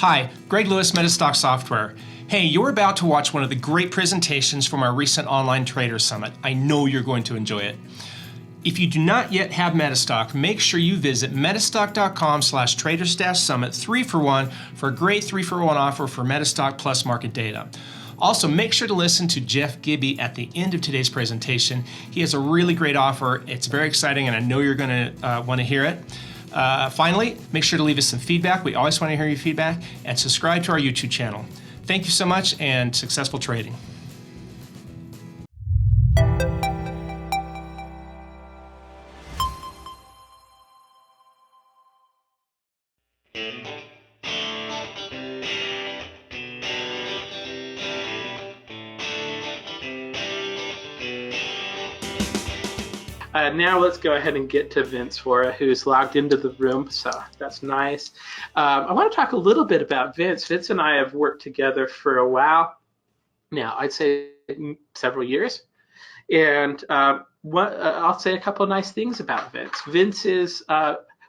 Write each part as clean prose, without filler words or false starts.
Hi, Greg Lewis, Metastock Software. Hey, you're about to watch one of the great presentations from our recent online trader summit. I know you're going to enjoy it. If you do not yet have Metastock, make sure you visit metastock.com/traders-summit 3-for-1 for a great 3-for-1 offer for Metastock plus market data. Also, make sure to listen to Jeff Gibby at the end of today's presentation. He has a really great offer. It's very exciting, and I know you're going to want to hear it. Finally, make sure to leave us some feedback. We always want to hear your feedback, and subscribe to our YouTube channel. Thank you so much, and successful trading. Now let's go ahead and get to Vince Vora, who's logged into the room, so that's nice. I want to talk a little bit about Vince. Vince and I have worked together for a while now, I'd say several years. And I'll say a couple of nice things about Vince. Vince is,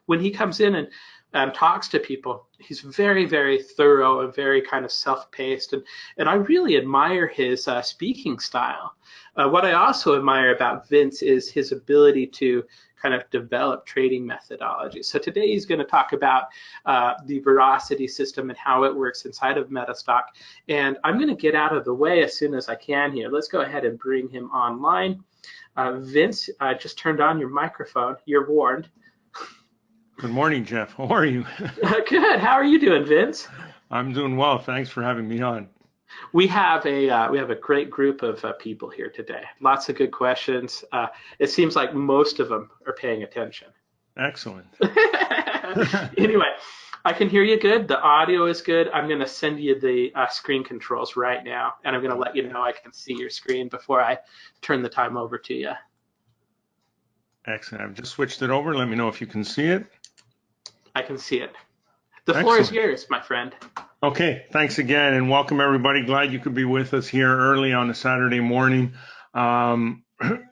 when he comes in and talks to people, he's very, very thorough and very kind of self-paced. And I really admire his speaking style. What I also admire about Vince is his ability to kind of develop trading methodology. So today he's going to talk about the Veracity system and how it works inside of Metastock. And I'm going to get out of the way as soon as I can here. Let's go ahead and bring him online. Vince, I just turned on your microphone. You're warned. Good morning, Jeff. How are you? Good. How are you doing, Vince? I'm doing well. Thanks for having me on. We have a great group of people here today. Lots of good questions. It seems like most of them are paying attention. Excellent. Anyway, I can hear you good. The audio is good. I'm going to send you the screen controls right now, and I'm going to let you know I can see your screen before I turn the time over to you. Excellent. I've just switched it over. Let me know if you can see it. I can see it. The floor is yours, my friend. Okay, thanks again, and welcome everybody. Glad you could be with us here early on a Saturday morning.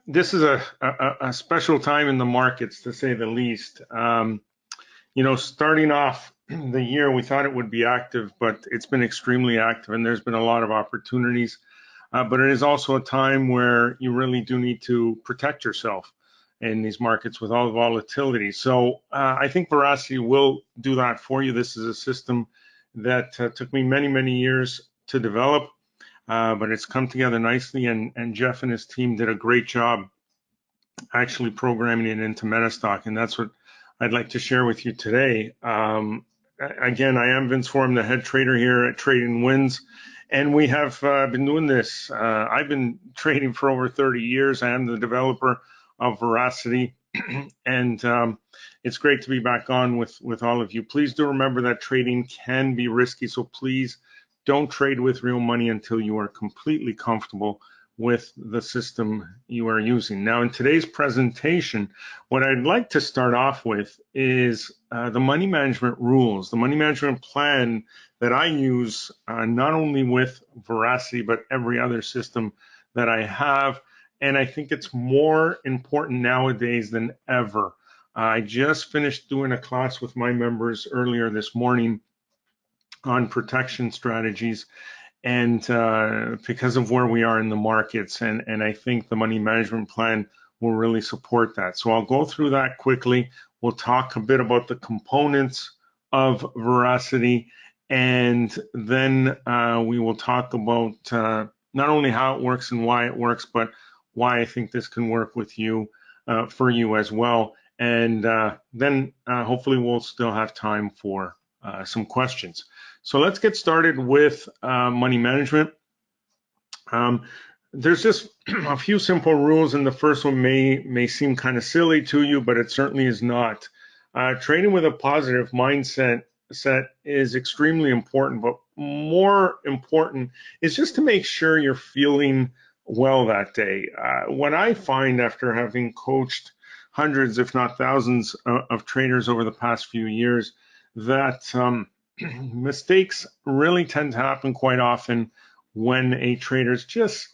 This is a special time in the markets, to say the least. You know, starting off the year, we thought it would be active, but it's been extremely active, and there's been a lot of opportunities. But it is also a time where you really do need to protect yourself in these markets with all the volatility. So I think Veracity will do that for you. This is a system that took me many, many years to develop, but it's come together nicely, and Jeff and his team did a great job actually programming it into Metastock, and that's what I'd like to share with you today. Again, I am Vince Vora, the head trader here at Trading Wins, and we have been doing this. I've been trading for over 30 years. I am the developer of Veracity, and it's great to be back on with all of you. Please do remember that trading can be risky, so please don't trade with real money until you are completely comfortable with the system you are using. Now, in today's presentation, what I'd like to start off with is the money management rules, the money management plan that I use not only with Veracity, but every other system that I have. And I think it's more important nowadays than ever. I just finished doing a class with my members earlier this morning on protection strategies, and because of where we are in the markets, and I think the money management plan will really support that. So I'll go through that quickly. We'll talk a bit about the components of Veracity, and then we will talk about not only how it works and why it works, but why I think this can work with you, for you as well. And then hopefully we'll still have time for some questions. So let's get started with money management. There's just a few simple rules, and the first one may seem kind of silly to you, but it certainly is not. Trading with a positive mindset is extremely important, but more important is just to make sure you're feeling well that day. What I find after having coached hundreds, if not thousands, of traders over the past few years, that mistakes really tend to happen quite often when a trader's just,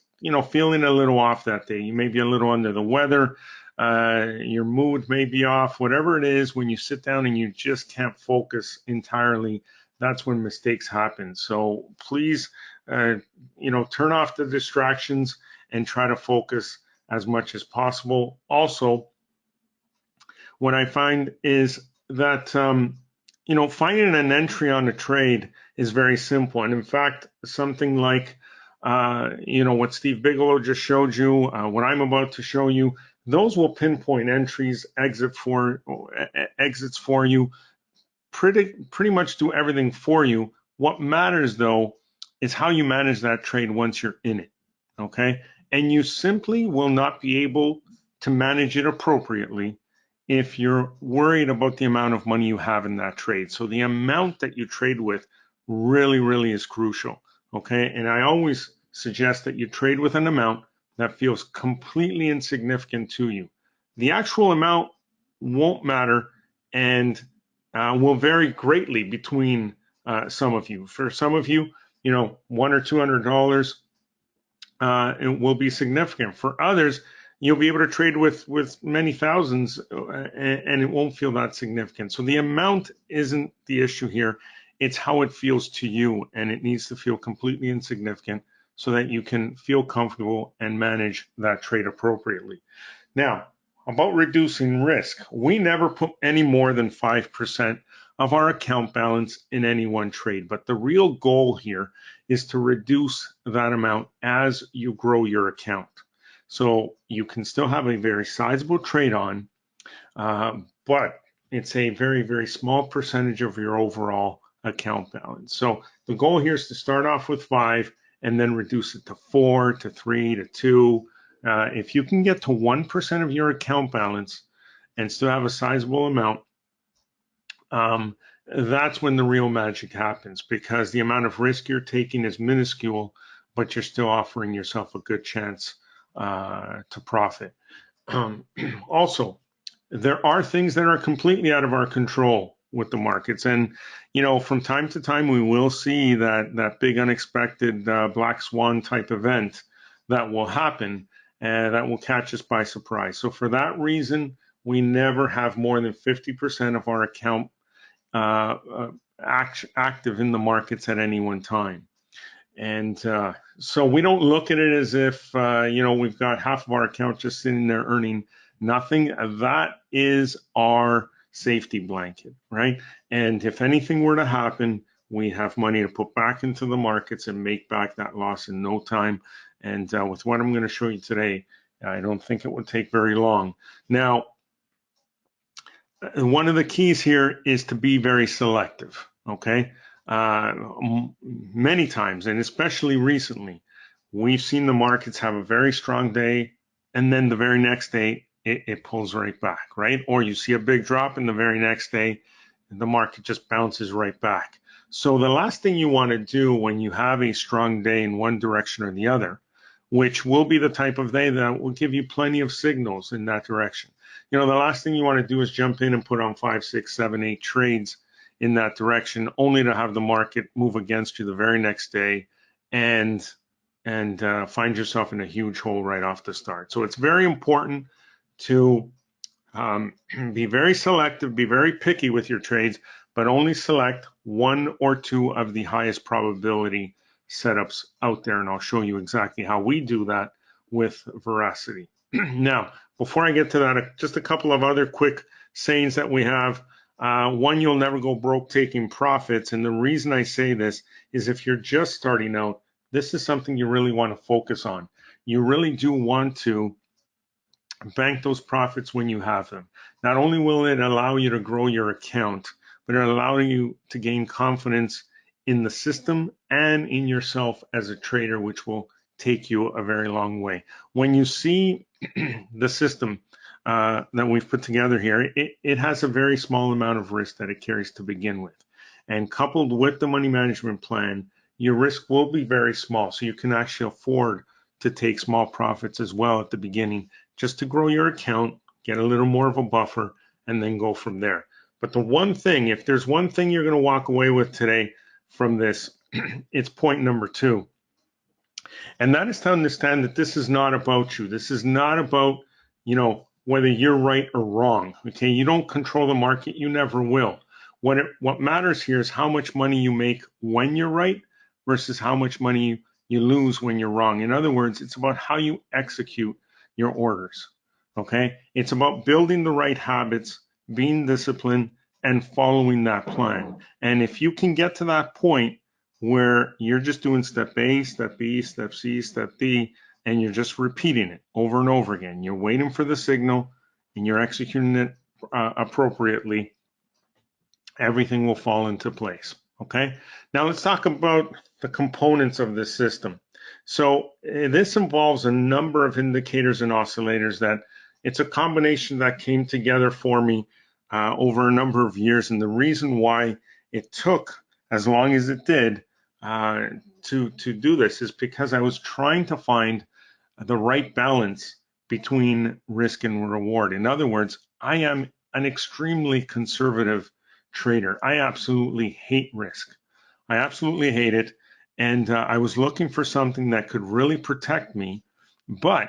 feeling a little off that day. You may be a little under the weather, your mood may be off, whatever it is. When you sit down and you just can't focus entirely, that's when mistakes happen. So please, turn off the distractions and try to focus as much as possible. Also, what I find is that, finding an entry on a trade is very simple. And in fact, something like, what Steve Bigelow just showed you, what I'm about to show you, those will pinpoint entries, exits for you, pretty much do everything for you. What matters though is how you manage that trade once you're in it, okay? And you simply will not be able to manage it appropriately if you're worried about the amount of money you have in that trade. So the amount that you trade with really, really is crucial, okay? And I always suggest that you trade with an amount that feels completely insignificant to you. The actual amount won't matter and will vary greatly between some of you. For some of you, $100 or $200, it will be significant. For others, you'll be able to trade with many thousands, and it won't feel that significant. So the amount isn't the issue here. It's how it feels to you, and it needs to feel completely insignificant so that you can feel comfortable and manage that trade appropriately. Now, about reducing risk, we never put any more than 5% of our account balance in any one trade. But the real goal here is to reduce that amount as you grow your account. So you can still have a very sizable trade on, but it's a very, very small percentage of your overall account balance. So the goal here is to start off with 5 and then reduce it to 4, to 3, to 2. If you can get to 1% of your account balance and still have a sizable amount, that's when the real magic happens, because the amount of risk you're taking is minuscule, but you're still offering yourself a good chance to profit. Also, there are things that are completely out of our control with the markets. And, from time to time, we will see that big unexpected black swan type event that will happen and that will catch us by surprise. So for that reason, we never have more than 50% of our account active in the markets at any one time. And so we don't look at it as if, we've got half of our account just sitting there earning nothing. That is our safety blanket, right? And if anything were to happen, we have money to put back into the markets and make back that loss in no time. And with what I'm going to show you today, I don't think it would take very long. Now, one of the keys here is to be very selective, okay? Many times, and especially recently, we've seen the markets have a very strong day, and then the very next day, it pulls right back, right? Or you see a big drop, and the very next day, the market just bounces right back. So the last thing you want to do when you have a strong day in one direction or the other, which will be the type of day that will give you plenty of signals in that direction. The last thing you want to do is jump in and put on 5, 6, 7, 8 trades in that direction, only to have the market move against you the very next day and find yourself in a huge hole right off the start. So it's very important to be very selective, be very picky with your trades, but only select 1 or 2 of the highest probability setups out there. And I'll show you exactly how we do that with Veracity. Now, before I get to that, just a couple of other quick sayings that we have. One, you'll never go broke taking profits. And the reason I say this is if you're just starting out, this is something you really want to focus on. You really do want to bank those profits when you have them. Not only will it allow you to grow your account, but it'll allow you to gain confidence in the system and in yourself as a trader, which will take you a very long way. When you see the system that we've put together here, it has a very small amount of risk that it carries to begin with. And coupled with the money management plan, your risk will be very small. So you can actually afford to take small profits as well at the beginning, just to grow your account, get a little more of a buffer, and then go from there. But the one thing, if there's one thing you're going to walk away with today from this, it's point number 2. And that is to understand that this is not about you. This is not about, whether you're right or wrong. Okay, you don't control the market. You never will. what matters here is how much money you make when you're right versus how much money you lose when you're wrong. In other words, it's about how you execute your orders. Okay? It's about building the right habits, being disciplined, and following that plan. And if you can get to that point where you're just doing step A, step B, step C, step D, and you're just repeating it over and over again, you're waiting for the signal and you're executing it appropriately, everything will fall into place. Okay, now let's talk about the components of this system. So this involves a number of indicators and oscillators that it's a combination that came together for me over a number of years. And the reason why it took as long as it did to do this is because I was trying to find the right balance between risk and reward. In other words, I am an extremely conservative trader. I absolutely hate risk. I absolutely hate it. And I was looking for something that could really protect me, but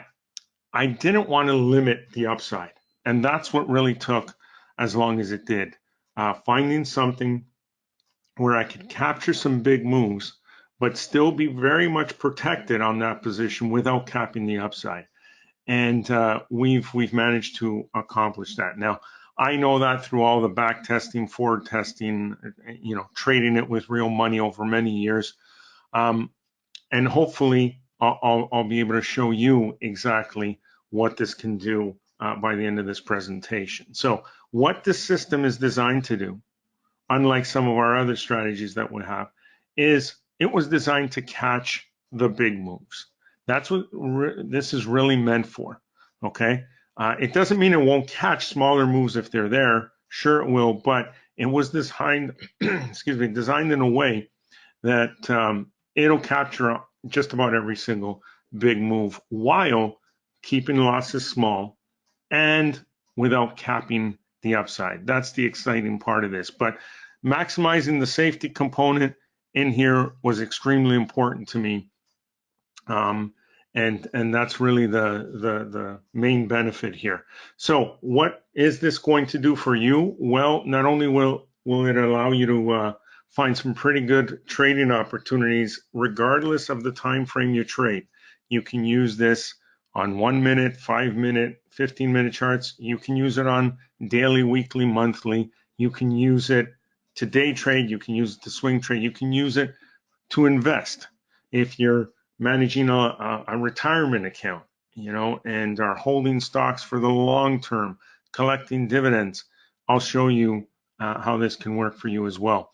I didn't want to limit the upside. And that's what really took as long as it did. Finding something where I could capture some big moves, but still be very much protected on that position without capping the upside. And we've managed to accomplish that. Now, I know that through all the back testing, forward testing, trading it with real money over many years. And hopefully I'll be able to show you exactly what this can do by the end of this presentation. So what this system is designed to do, unlike some of our other strategies that we have, is it was designed to catch the big moves. That's what this is really meant for, okay? It doesn't mean it won't catch smaller moves if they're there. Sure it will, but it was designed, designed in a way that it'll capture just about every single big move while keeping losses small and without capping the upside. That's the exciting part of this. But maximizing the safety component in here was extremely important to me. And that's really the main benefit here. So what is this going to do for you? Well, not only will it allow you to find some pretty good trading opportunities regardless of the time frame you trade. You can use this on 1 minute, 5 minute, 15-minute charts. You can use it on daily, weekly, monthly. You can use it to day trade. You can use it to swing trade. You can use it to invest. If you're managing a retirement account, and are holding stocks for the long term, collecting dividends, I'll show you how this can work for you as well.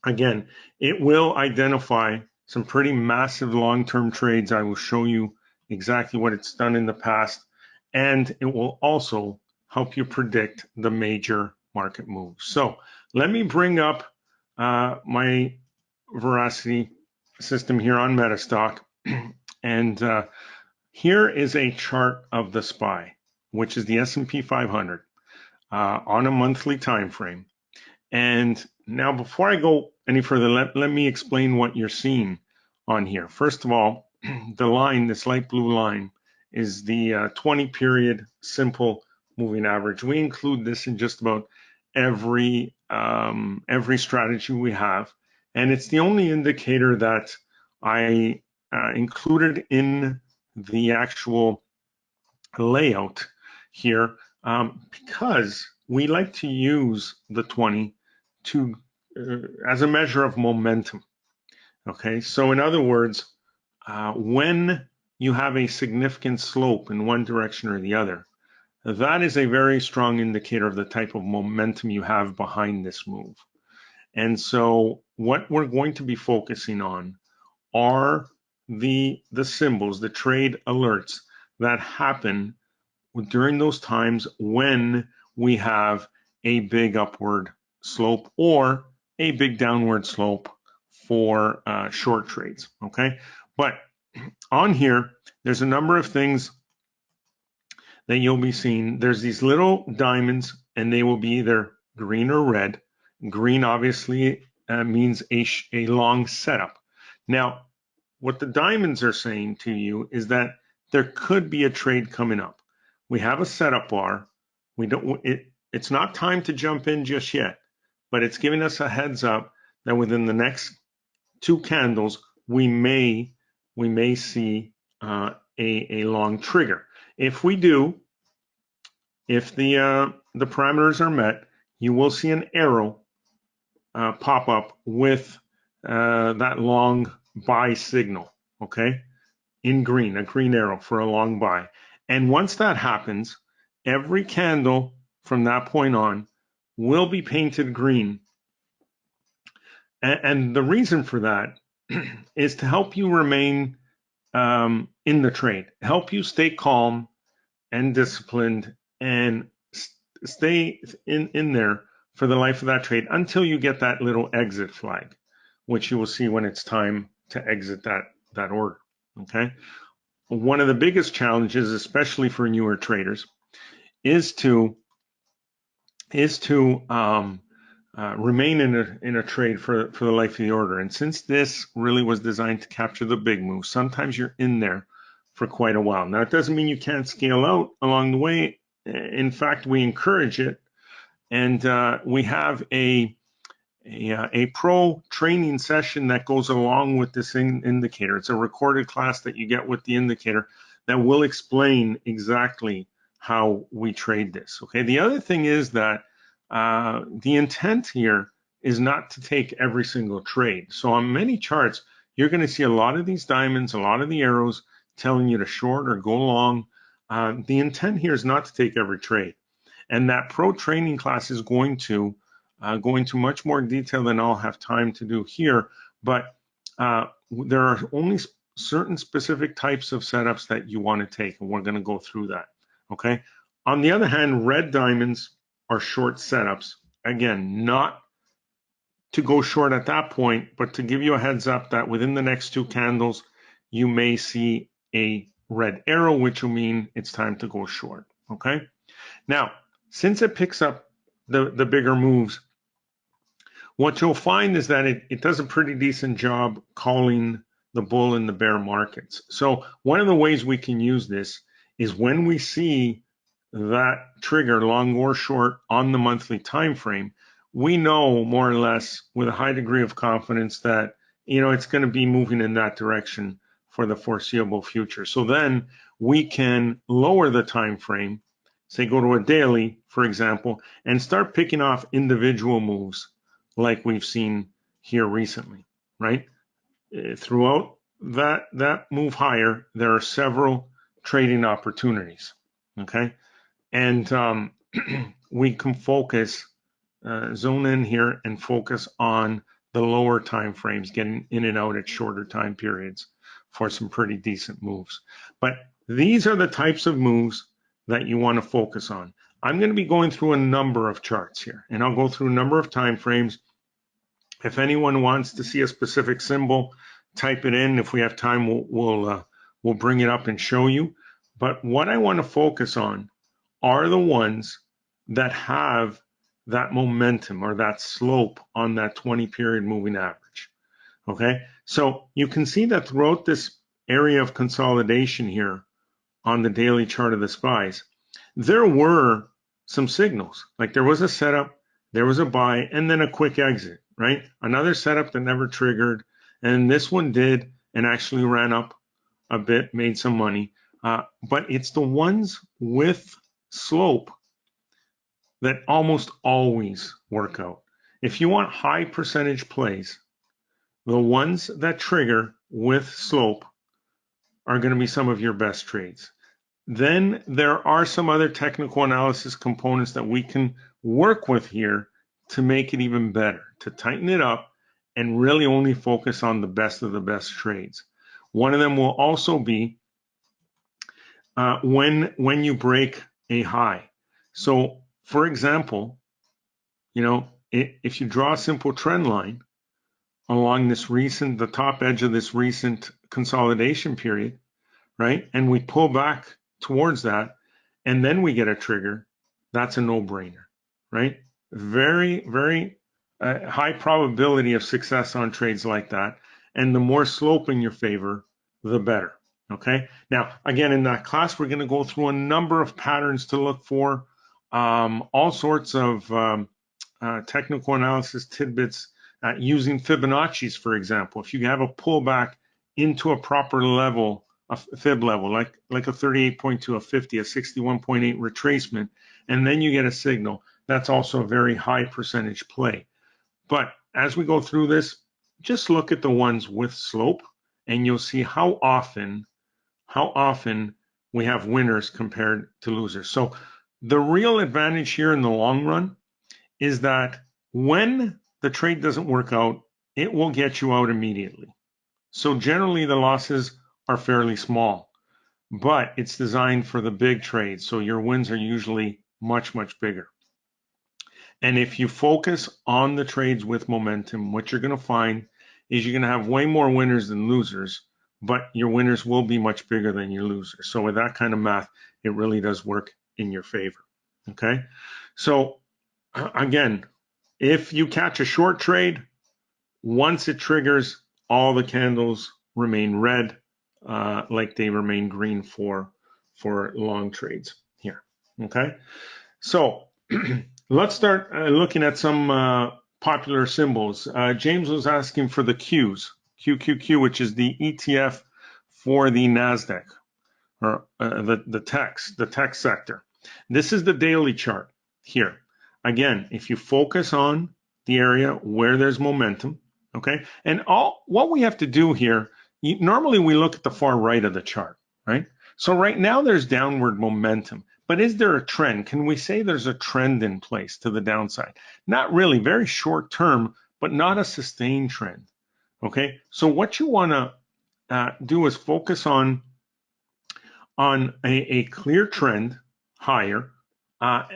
Again, it will identify some pretty massive long-term trades. I will show you exactly what it's done in the past, and it will also help you predict the major market moves. So let me bring up my Veracity system here on Metastock, and here is a chart of the SPY, which is the S&P 500 on a monthly time frame. And now, before I go any further, let me explain what you're seeing on here. First of all, the line, this light blue line, is the 20-period simple moving average. We include this in just about every strategy we have, and it's the only indicator that I included in the actual layout here because we like to use the 20 to as a measure of momentum. Okay, so in other words, when you have a significant slope in one direction or the other, that is a very strong indicator of the type of momentum you have behind this move. And so what we're going to be focusing on are the symbols, the trade alerts that happen during those times when we have a big upward slope or a big downward slope for short trades, okay? But on here, there's a number of things that you'll be seeing. There's these little diamonds, and they will be either green or red. Green obviously means a long setup. Now, what the diamonds are saying to you is that there could be a trade coming up. We have a setup bar. It's not time to jump in just yet, but it's giving us a heads up that within the next 2 candles, we may see a long trigger. If we do, if the parameters are met, you will see an arrow pop up with that long buy signal, okay, in green, a green arrow for a long buy. And once that happens, every candle from that point on will be painted green. And the reason for that is to help you remain in the trade, help you stay calm and disciplined and stay in there for the life of that trade until you get that little exit flag, which you will see when it's time to exit that order. Okay. One of the biggest challenges, especially for newer traders, is to remain in a trade for the life of the order. And since this really was designed to capture the big moves, sometimes you're in there for quite a while. Now, it doesn't mean you can't scale out along the way. In fact, we encourage it, and we have a pro training session that goes along with this indicator. It's a recorded class that you get with the indicator that will explain exactly how we trade this. Okay. The other thing is that the intent here is not to take every single trade. So on many charts, you're going to see a lot of these diamonds, a lot of the arrows telling you to short or go long. The intent here is not to take every trade. And that pro training class is going to go into much more detail than I'll have time to do here. But there are only certain specific types of setups that you want to take, and we're going to go through that. Okay. On the other hand, red diamonds are short setups. Again, not to go short at that point, but to give you a heads up that within the next 2 candles, you may see a red arrow, which will mean it's time to go short. Okay. Now, since it picks up the bigger moves, what you'll find is that it does a pretty decent job calling the bull and the bear markets. So one of the ways we can use this is when we see that trigger, long or short, on the monthly time frame, we know more or less with a high degree of confidence that it's going to be moving in that direction for the foreseeable future. So then we can lower the time frame, say go to a daily, for example, and start picking off individual moves like we've seen here recently, right? Throughout that move higher, there are several trading opportunities, okay? And we can focus, zone in here and focus on the lower time frames, getting in and out at shorter time periods for some pretty decent moves. But these are the types of moves that you want to focus on. I'm going to be going through a number of charts here, and I'll go through a number of time frames. If anyone wants to see a specific symbol, type it in. If we have time, we'll bring it up and show you. But what I want to focus on are the ones that have that momentum or that slope on that 20-period moving average. Okay, so you can see that throughout this area of consolidation here on the daily chart of the SPYs, there were some signals. Like there was a setup, there was a buy, and then a quick exit, right? Another setup that never triggered, and this one did and actually ran up a bit, made some money. But it's the ones with slope that almost always work out. If you want high percentage plays, the ones that trigger with slope are going to be some of your best trades. Then there are some other technical analysis components that we can work with here to make it even better, to tighten it up and really only focus on the best of the best trades. One of them will also be when you break a high. So for example, if you draw a simple trend line along the top edge of this recent consolidation period, right? And we pull back towards that, and then we get a trigger, that's a no-brainer, right? Very, very high probability of success on trades like that. And the more slope in your favor, the better, okay? Now, again, in that class, we're going to go through a number of patterns to look for, all sorts of technical analysis tidbits using Fibonacci's, for example. If you have a pullback into a proper level, a fib level, like a 38.2, a 50, a 61.8 retracement, and then you get a signal, that's also a very high percentage play. But as we go through this, just look at the ones with slope, and you'll see how often we have winners compared to losers. So the real advantage here in the long run is that when the trade doesn't work out, it will get you out immediately. So generally the losses are fairly small, but it's designed for the big trades. So your wins are usually much, much bigger. And if you focus on the trades with momentum, what you're going to find is you're going to have way more winners than losers, but your winners will be much bigger than your losers. So with that kind of math, it really does work in your favor. Okay. So again, if you catch a short trade, once it triggers, all the candles remain red, like they remain green for long trades here. Okay. So let's start looking at some popular symbols. James was asking for the Qs, QQQ, which is the ETF for the NASDAQ, or the tech sector. This is the daily chart here. Again, if you focus on the area where there's momentum, okay, and what we have to do here, normally we look at the far right of the chart, right? So right now there's downward momentum. But is there a trend? Can we say there's a trend in place to the downside? Not really, very short term, but not a sustained trend. Okay, so what you want to do is focus on a clear trend higher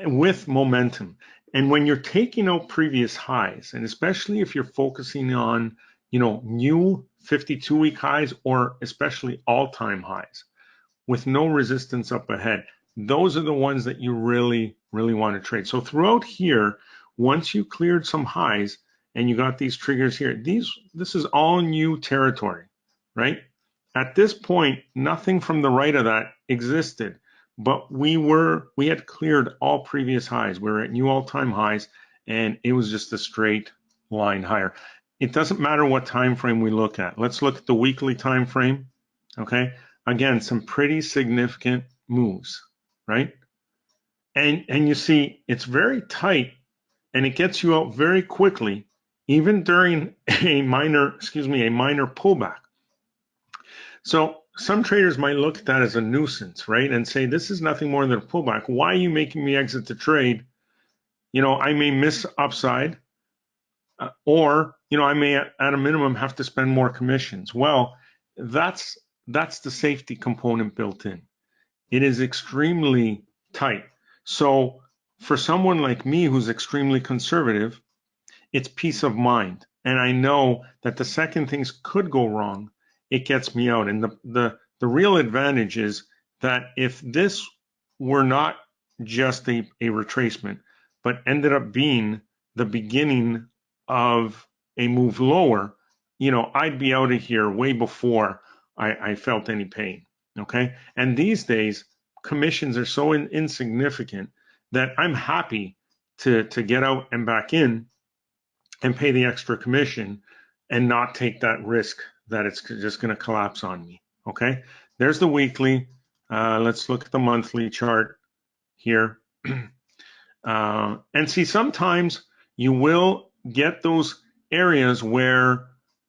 with momentum. And when you're taking out previous highs, and especially if you're focusing on, new 52-week highs or especially all-time highs with no resistance up ahead, those are the ones that you really, really want to trade. So throughout here, once you cleared some highs and you got these triggers here, this is all new territory, right? At this point, nothing from the right of that existed, but we had cleared all previous highs. We were at new all-time highs, and it was just a straight line higher. It doesn't matter what time frame we look at. Let's look at the weekly time frame. Okay, again, some pretty significant moves, right? And you see it's very tight, and it gets you out very quickly, even during a minor pullback. So some traders might look at that as a nuisance, right? And say, this is nothing more than a pullback. Why are you making me exit the trade? I may miss upside, or, I may at a minimum have to spend more commissions. Well, that's the safety component built in. It is extremely tight. So for someone like me who's extremely conservative, it's peace of mind. And I know that the second things could go wrong, it gets me out. And the real advantage is that if this were not just a retracement, but ended up being the beginning of a move lower, I'd be out of here way before I felt any pain. Okay. And these days, commissions are so insignificant that I'm happy to get out and back in and pay the extra commission and not take that risk that it's just going to collapse on me. Okay, there's the weekly. Let's look at the monthly chart here. And see, sometimes you will get those areas where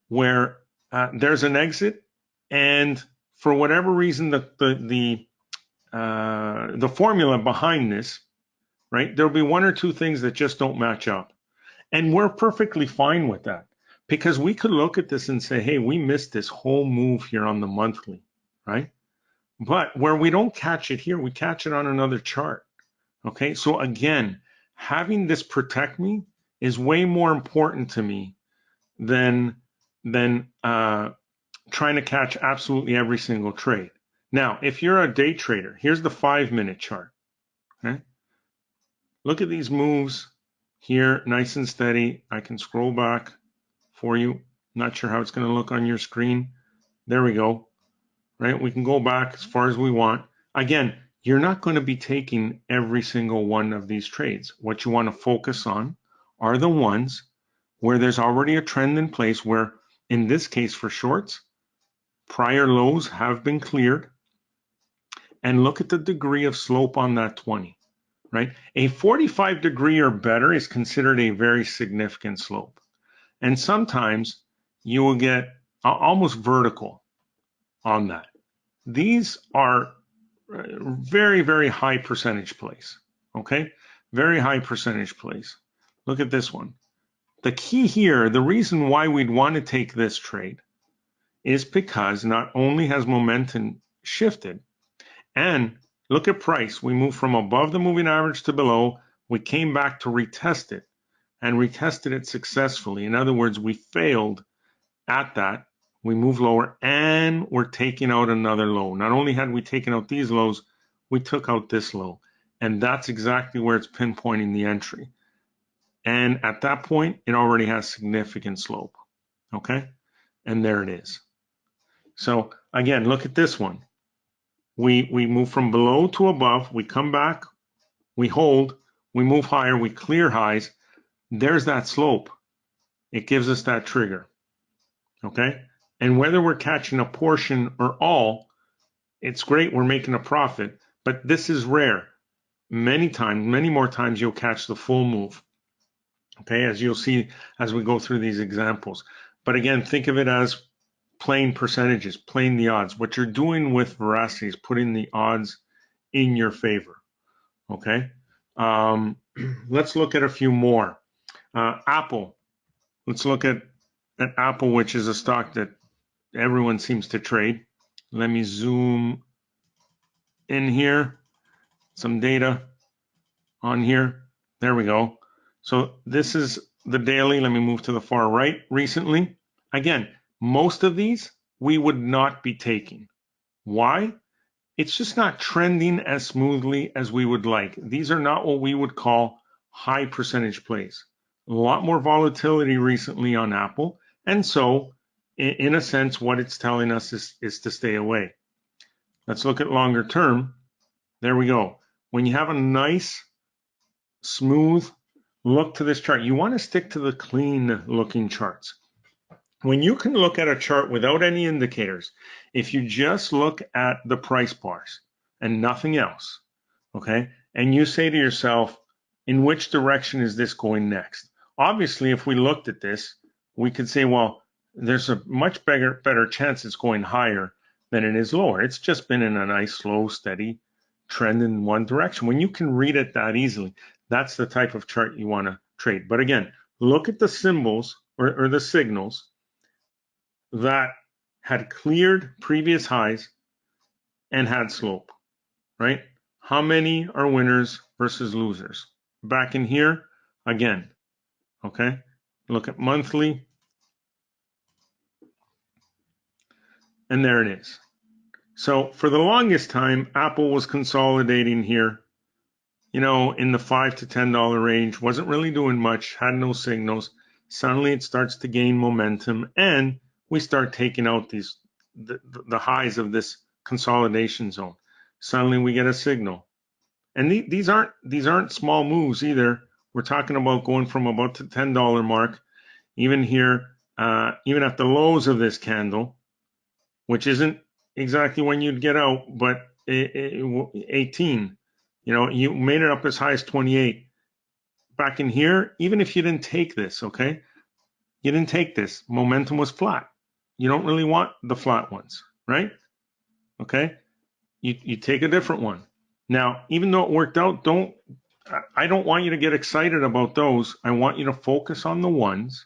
there's an exit, and for whatever reason, the formula behind this, right? There'll be one or two things that just don't match up. And we're perfectly fine with that, because we could look at this and say, hey, we missed this whole move here on the monthly, right? But where we don't catch it here, we catch it on another chart. Okay, so again, having this protect me is way more important to me than trying to catch absolutely every single trade. Now, if you're a day trader, here's the 5-minute chart. Okay, look at these moves here, nice and steady. I can scroll back for you. Not sure how it's going to look on your screen. There we go. Right, we can go back as far as we want. Again, you're not going to be taking every single one of these trades. What you want to focus on are the ones where there's already a trend in place where, in this case for shorts, prior lows have been cleared. And look at the degree of slope on that 20, right? A 45 degree or better is considered a very significant slope. And sometimes you will get almost vertical on that. These are very, very high percentage plays, okay? Very high percentage plays. Look at this one. The key here, the reason why we'd want to take this trade is because not only has momentum shifted, and look at price. We moved from above the moving average to below. We came back to retest it and retested it successfully. In other words, we failed at that. We moved lower and we're taking out another low. Not only had we taken out these lows, we took out this low. And that's exactly where it's pinpointing the entry. And at that point, it already has significant slope. Okay? And there it is. So again, look at this one. We move from below to above. We come back. We hold. We move higher. We clear highs. There's that slope. It gives us that trigger. Okay? And whether we're catching a portion or all, it's great. We're making a profit. But this is rare. Many times, many more times, you'll catch the full move. Okay? As you'll see as we go through these examples. But again, think of it as playing percentages, playing the odds. What you're doing with Veracity is putting the odds in your favor. Okay? Let's look at a few more. Apple. Let's look at Apple, which is a stock that everyone seems to trade. Let me zoom in here. Some data on here. There we go. So this is the daily. Let me move to the far right recently. Again, most of these we would not be taking. Why? It's just not trending as smoothly as we would like. These are not what we would call high percentage plays. A lot more volatility recently on Apple. And so, in a sense, what it's telling us is to stay away. Let's look at longer term. There we go. When you have a nice, smooth look to this chart, you want to stick to the clean looking charts. When you can look at a chart without any indicators, if you just look at the price bars and nothing else, okay, and you say to yourself, in which direction is this going next? Obviously, if we looked at this, we could say, well, there's a much better chance it's going higher than it is lower. It's just been in a nice, slow, steady trend in one direction. When you can read it that easily, that's the type of chart you want to trade. But again, look at the symbols or the signals that had cleared previous highs and had slope, right? How many are winners versus losers? Back in here, again, okay? Look at monthly, and there it is. So for the longest time, Apple was consolidating here, you know, in the $5 to $10 range, wasn't really doing much, had no signals. Suddenly it starts to gain momentum, and we start taking out the highs of this consolidation zone. Suddenly we get a signal. And these aren't small moves either. We're talking about going from about the $10 mark, even here, even at the lows of this candle, which isn't exactly when you'd get out, but 18. You know, you made it up as high as 28. Back in here, even if you didn't take this, okay? You didn't take this. Momentum was flat. You don't really want the flat ones, right? Okay? You take a different one. Now, even though it worked out, I don't want you to get excited about those. I want you to focus on the ones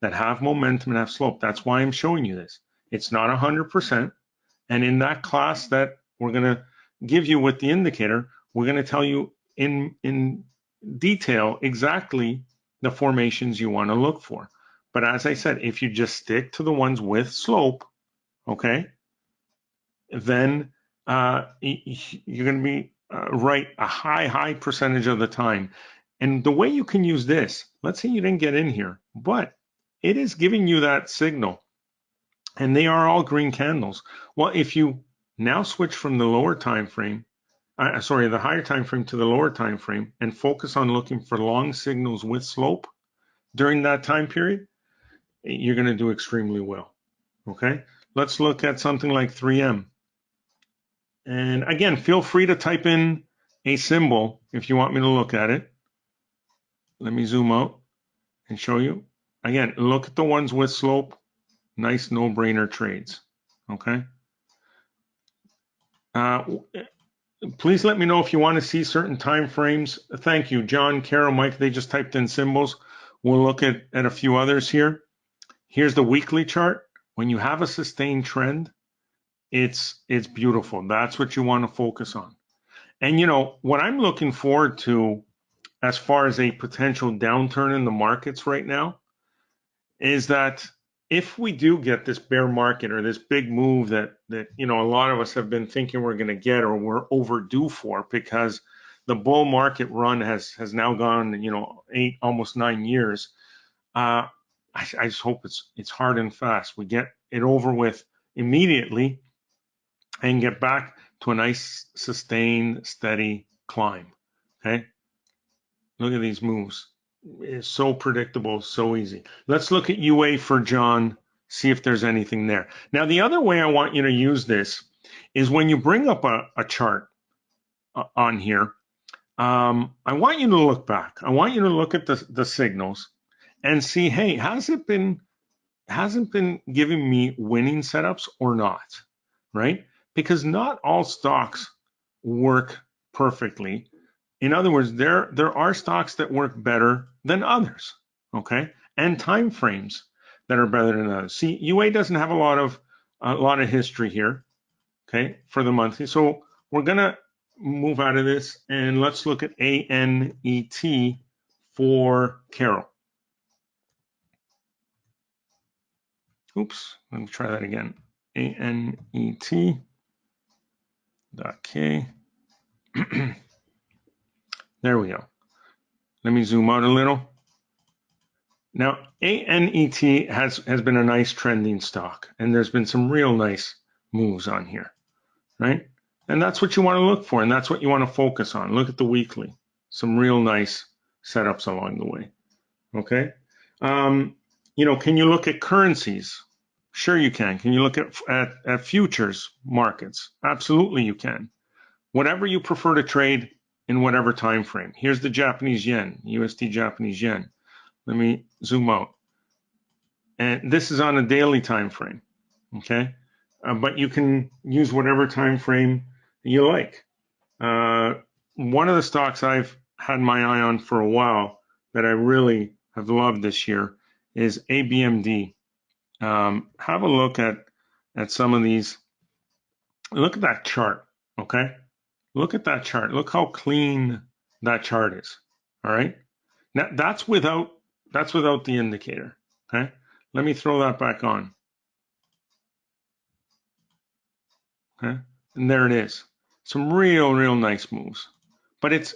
that have momentum and have slope. That's why I'm showing you this. It's not 100%. And in that class that we're going to give you with the indicator, we're going to tell you in detail exactly the formations you want to look for. But as I said, if you just stick to the ones with slope, okay, then you're going to be right a high percentage of the time. And the way you can use this, let's say you didn't get in here, but it is giving you that signal. And they are all green candles. Well, if you now switch from the lower time frame, the higher time frame to the lower time frame, and focus on looking for long signals with slope, during that time period, you're going to do extremely well. Okay, let's look at something like 3M. And again, feel free to type in a symbol if you want me to look at it. Let me zoom out and show you. Again, look at the ones with slope. Nice no-brainer trades. Okay. Please let me know if you want to see certain time frames. Thank you, John, Carol, Mike. They just typed in symbols. We'll look at a few others here. Here's the weekly chart. When you have a sustained trend, it's beautiful. That's what you want to focus on. And you know what I'm looking forward to as far as a potential downturn in the markets right now is that if we do get this bear market or this big move that you know a lot of us have been thinking we're going to get or we're overdue for, because the bull market run has now gone, you know, 8, almost 9 years. I just hope it's hard and fast. We get it over with immediately and get back to a nice, sustained, steady climb. Okay, look at these moves. It's so predictable, so easy. Let's look at UA for John, see if there's anything there. Now, the other way I want you to use this is when you bring up a chart on here, I want you to look back. I want you to look at the signals and see, hey, hasn't been giving me winning setups or not, right? Because not all stocks work perfectly. In other words, there are stocks that work better than others, okay? And time frames that are better than others. See, UA doesn't have a lot of history here, okay, for the monthly. So we're gonna move out of this and let's look at ANET for Carol. Oops, let me try that again. ANET.K. There we go. Let me zoom out a little. Now, ANET has been a nice trending stock, and there's been some real nice moves on here, right? And that's what you want to look for, and that's what you want to focus on. Look at the weekly. Some real nice setups along the way, okay? You know, can you look at currencies? Sure you can. Can you look at futures markets? Absolutely you can. Whatever you prefer to trade in whatever time frame. Here's the Japanese yen, USD Japanese yen. Let me zoom out. And this is on a daily time frame, okay? But you can use whatever time frame you like. One of the stocks I've had my eye on for a while that I really have loved this year is ABMD. Have a look at some of these. Look at that chart, okay? Look at that chart. Look how clean that chart is, all right? Now, that's without the indicator, okay? Let me throw that back on, okay? And there it is. Some real nice moves. But it's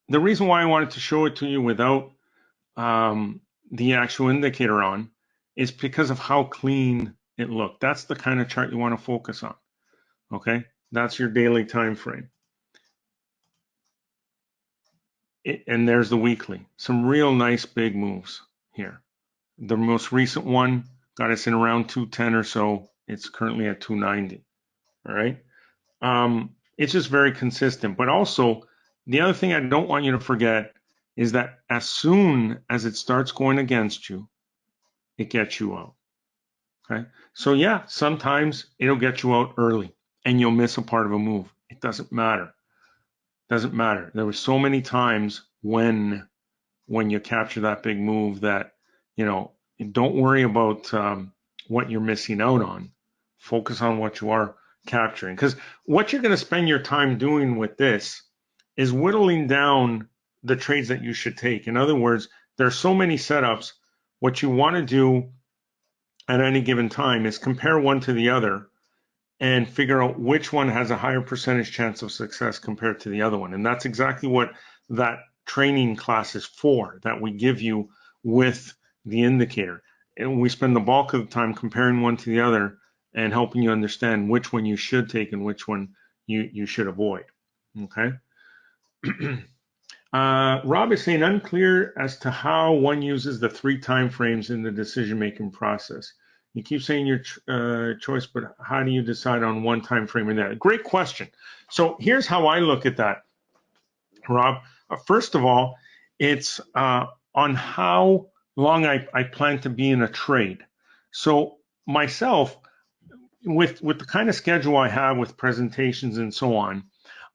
the reason why I wanted to show it to you without the actual indicator on is because of how clean it looked. That's the kind of chart you want to focus on, okay? That's your daily time frame. And there's the weekly. Some real nice big moves here. The most recent one got us in around 210 or so. It's currently at 290. All right. It's just very consistent. But also, the other thing I don't want you to forget is that as soon as it starts going against you, it gets you out. Okay. So yeah, sometimes it'll get you out early and you'll miss a part of a move. It doesn't matter. Doesn't matter. There were so many times when you capture that big move that, you know, don't worry about what you're missing out on. Focus on what you are capturing. Because what you're going to spend your time doing with this is whittling down the trades that you should take. In other words, there are so many setups. What you want to do at any given time is compare one to the other and figure out which one has a higher percentage chance of success compared to the other one. And that's exactly what that training class is for, that we give you with the indicator. And we spend the bulk of the time comparing one to the other and helping you understand which one you should take and which one you should avoid. Okay. Rob is saying unclear as to how one uses the 3 time frames in the decision-making process. You keep saying your choice, but how do you decide on one time frame in that? Great question. So here's how I look at that, Rob. First of all, it's on how long I plan to be in a trade. So myself, with the kind of schedule I have with presentations and so on,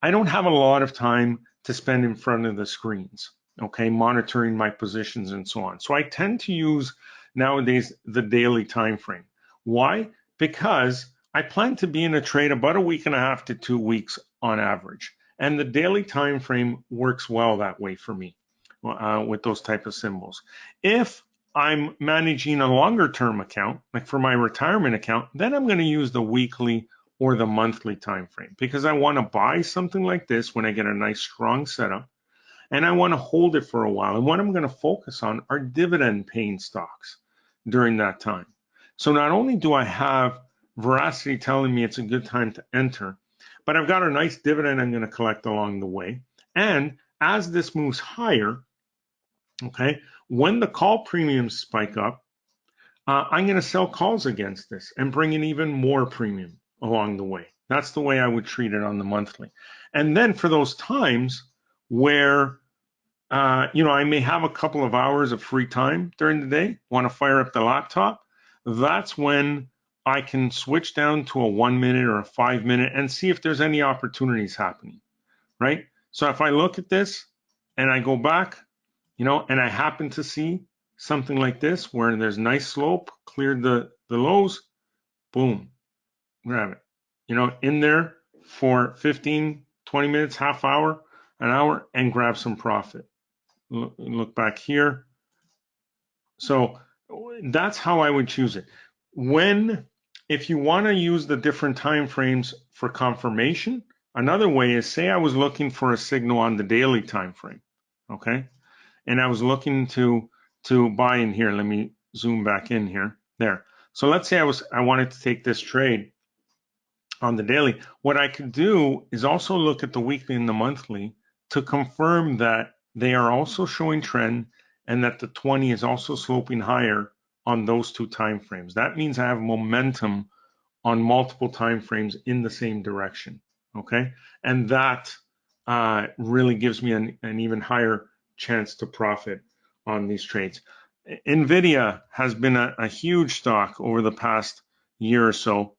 I don't have a lot of time to spend in front of the screens, okay, monitoring my positions and so on. So I tend to use nowadays the daily time frame. Why? Because I plan to be in a trade about a week and a half to 2 weeks on average. And the daily time frame works well that way for me with those type of symbols. If I'm managing a longer term account, like for my retirement account, then I'm going to use the weekly or the monthly time frame because I want to buy something like this when I get a nice strong setup and I want to hold it for a while. And what I'm going to focus on are dividend paying stocks during that time. So not only do I have Veracity telling me it's a good time to enter, but I've got a nice dividend I'm going to collect along the way. And as this moves higher, okay, when the call premiums spike up, I'm going to sell calls against this and bring in even more premium along the way. That's the way I would treat it on the monthly. And then for those times where, I may have a couple of hours of free time during the day, want to fire up the laptop, that's when I can switch down to a 1 minute or a 5 minute and see if there's any opportunities happening, right? So if I look at this and I go back, and I happen to see something like this where there's nice slope, cleared the lows, boom, grab it, in there for 15, 20 minutes, half hour, an hour, and grab some profit. Look back here. So that's how I would choose it. If you want to use the different time frames for confirmation, another way is, say I was looking for a signal on the daily time frame, okay? And I was looking to buy in here. Let me zoom back in here. There. So let's say I wanted to take this trade on the daily. What I could do is also look at the weekly and the monthly to confirm that they are also showing trend and that the 20 is also sloping higher on those 2 time frames. That means I have momentum on multiple time frames in the same direction. Okay, and that really gives me an even higher chance to profit on these trades. NVIDIA has been a huge stock over the past year or so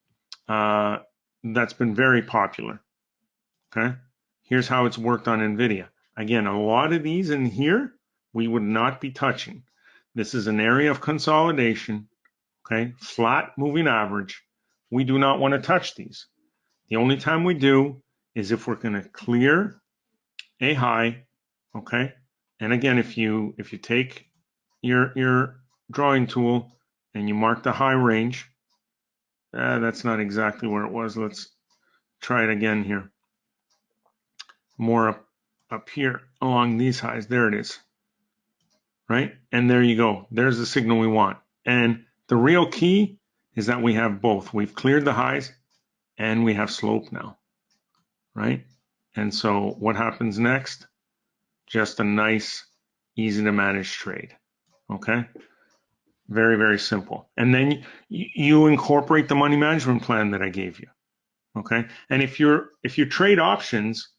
that's been very popular. Okay, here's how it's worked on NVIDIA. Again, a lot of these in here we would not be touching. This is an area of consolidation. Okay, flat moving average. We do not want to touch these. The only time we do is if we're going to clear a high, okay? And again, if you take your drawing tool and you mark the high range, that's not exactly where it was. Let's try it again here. More up here along these highs. There it is, right? And there you go. There's the signal we want. And the real key is that we have both. We've cleared the highs and we have slope now, right? And so what happens next? Just a nice, easy to manage trade, okay? Very, very simple. And then you incorporate the money management plan that I gave you, okay? And if you trade options,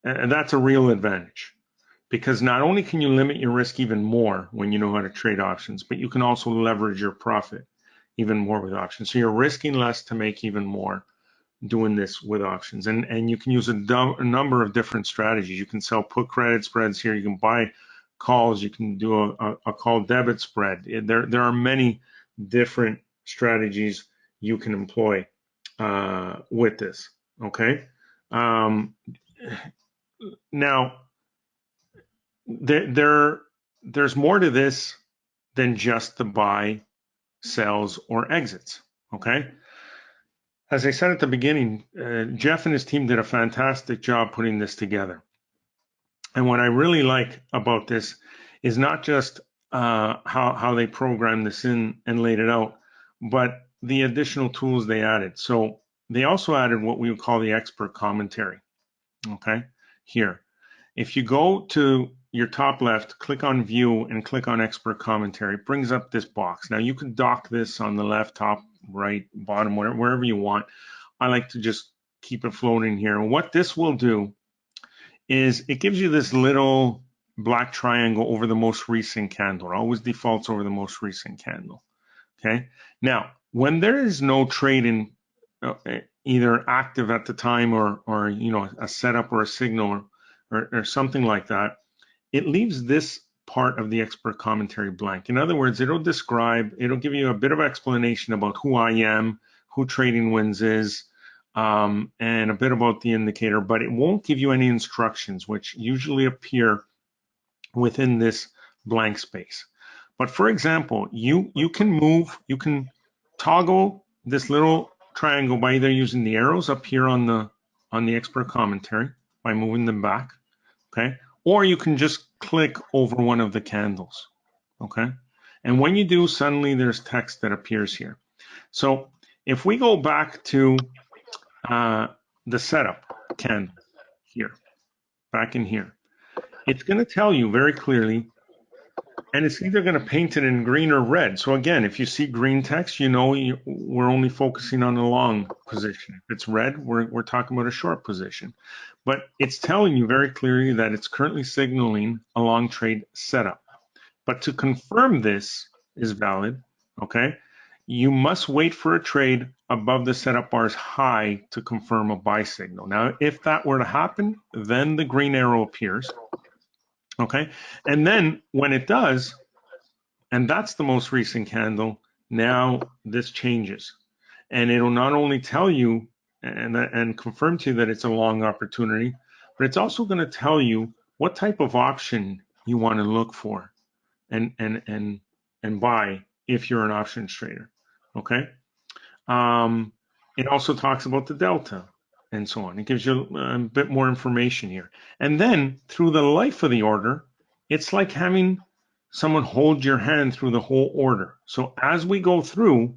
that's a real advantage because not only can you limit your risk even more when you know how to trade options, but you can also leverage your profit even more with options. So you're risking less to make even more doing this with options. And you can use a number of different strategies. You can sell put credit spreads here. You can buy calls. You can do a call debit spread. There are many different strategies you can employ with this, okay? Now, there's more to this than just the buy, sells, or exits, okay? As I said at the beginning, Jeff and his team did a fantastic job putting this together. And what I really like about this is not just how they programmed this in and laid it out, but the additional tools they added. So they also added what we would call the expert commentary, okay, here. If you go to your top left, click on view and click on expert commentary, it brings up this box. Now you can dock this on the left, top, right, bottom, wherever you want. I like to just keep it floating here. And what this will do is it gives you this little black triangle over the most recent candle. It always defaults over the most recent candle. Okay. Now, when there is no trade in either active at the time or you know, a setup or a signal or something like that, it leaves this part of the expert commentary blank. In other words, it'll give you a bit of explanation about who I am, who Trading Winds is, and a bit about the indicator, but it won't give you any instructions, which usually appear within this blank space. But for example, you can toggle this little triangle by either using the arrows up here on the expert commentary by moving them back, okay? Or you can just click over one of the candles, okay? And when you do, suddenly there's text that appears here. So if we go back to the setup candle here, back in here, it's going to tell you very clearly, and it's either going to paint it in green or red. So again, if you see green text, you know we're only focusing on the long position. If it's red, we're talking about a short position. But it's telling you very clearly that it's currently signaling a long trade setup. But to confirm this is valid, okay, you must wait for a trade above the setup bar's high to confirm a buy signal. Now, if that were to happen, then the green arrow appears. Okay, and then when it does, and that's the most recent candle, now this changes. And it'll not only tell you and confirm to you that it's a long opportunity, but it's also going to tell you what type of option you want to look for and buy if you're an options trader. Okay. It also talks about the delta and so on. It gives you a bit more information here. And then through the life of the order, it's like having someone hold your hand through the whole order. So as we go through,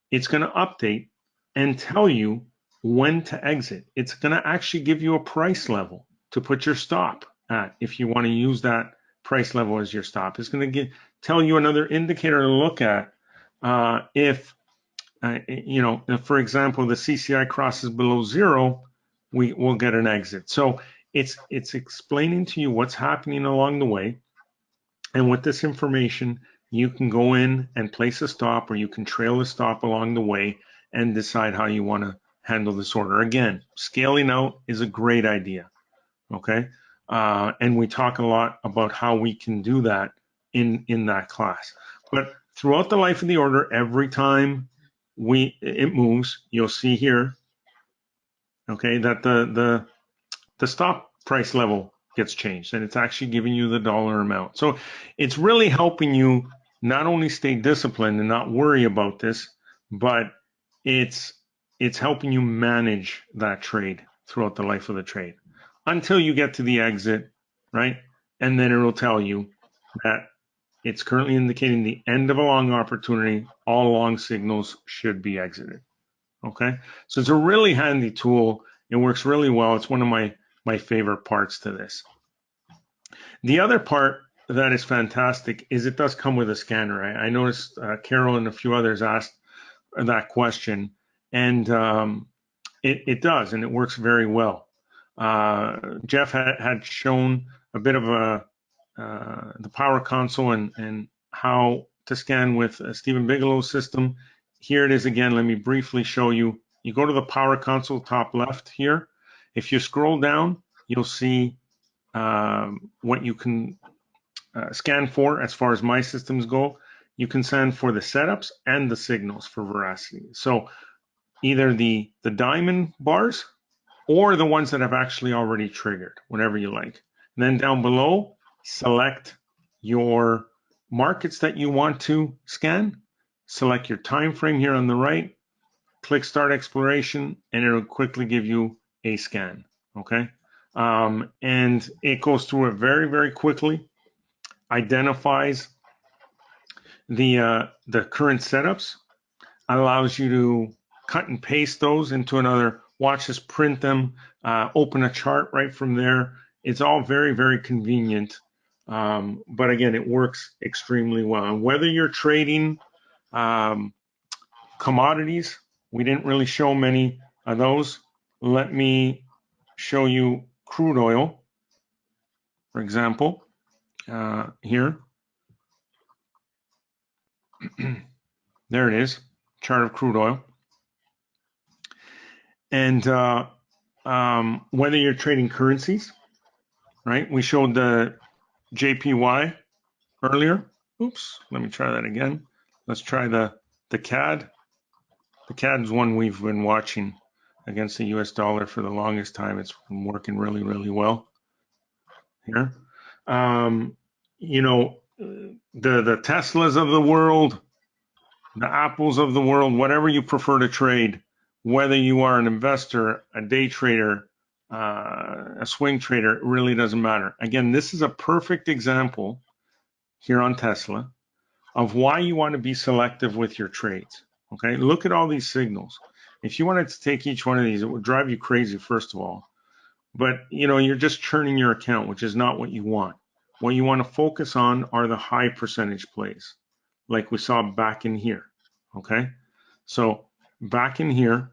it's going to update and tell you when to exit. It's going to actually give you a price level to put your stop at if you want to use that price level as your stop. It's going to tell you another indicator to look at if you know, if, for example, the CCI crosses below zero, we will get an exit. So it's explaining to you what's happening along the way. And with this information, you can go in and place a stop, or you can trail a stop along the way and decide how you want to handle this order. Again, scaling out is a great idea, okay? And we talk a lot about how we can do that in that class. But throughout the life of the order, every time it moves, you'll see here, okay, that the stop price level gets changed, and it's actually giving you the dollar amount. So it's really helping you not only stay disciplined and not worry about this, but it's helping you manage that trade throughout the life of the trade until you get to the exit, right? And then it'll tell you that it's currently indicating the end of a long opportunity. All long signals should be exited. Okay, so it's a really handy tool. It works really well. It's one of my favorite parts to this. The other part that is fantastic is it does come with a scanner. I noticed Carol and a few others asked that question, and it does, and it works very well. Jeff had shown a bit of the power console and how to scan with Stephen Bigelow's system. Here it is again. Let me briefly show you. You go to the power console top left here. If you scroll down, you'll see what you can scan for as far as my systems go. You can scan for the setups and the signals for Veracity. So either the diamond bars or the ones that have actually already triggered, whatever you like. And then down below, select your markets that you want to scan. Select your time frame here on the right. Click Start Exploration, and it'll quickly give you a scan. Okay, and it goes through it very, very quickly. Identifies the current setups. Allows you to cut and paste those into another. Watch us print them. Open a chart right from there. It's all very, very convenient. But again, it works extremely well. And whether you're trading commodities, we didn't really show many of those. Let me show you crude oil, for example, here. There it is, chart of crude oil. And whether you're trading currencies, right? We showed the JPY earlier. Oops, let me try that again. Let's try the CAD. The CAD is one we've been watching against the US dollar for the longest time. It's been working really, really well here. You know, the Teslas of the world, the Apples of the world, whatever you prefer to trade, whether you are an investor, a day trader, a swing trader, it really doesn't matter. Again, this is a perfect example here on Tesla of why you want to be selective with your trades. Okay, look at all these signals. If you wanted to take each one of these, it would drive you crazy, first of all. But you know, you're just churning your account, which is not what you want. What you want to focus on are the high percentage plays, like we saw back in here. Okay, so back in here,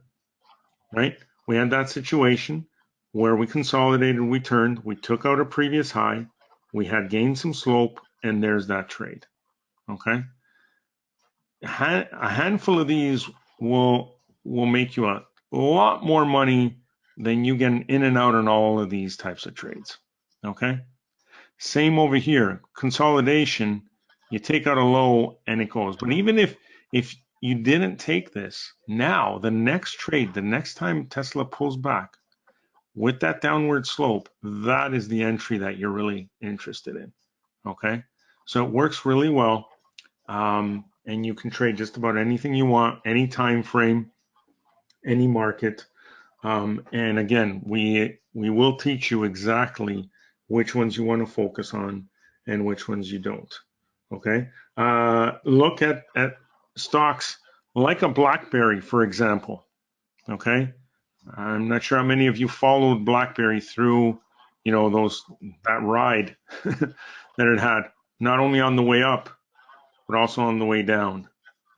right, we had that situation where we consolidated, we turned, we took out a previous high, we had gained some slope, and there's that trade. Okay, a handful of these will make you a lot more money than you get in and out on all of these types of trades. Okay, same over here, consolidation, you take out a low and it goes. But even if you didn't take this, now the next trade, the next time Tesla pulls back with that downward slope, that is the entry that you're really interested in. Okay, so it works really well. And you can trade just about anything you want, any time frame, any market. And again, we will teach you exactly which ones you want to focus on and which ones you don't. Okay. Look at stocks like a BlackBerry, for example. Okay. I'm not sure how many of you followed BlackBerry through, you know, that ride that it had, not only on the way up, but also on the way down.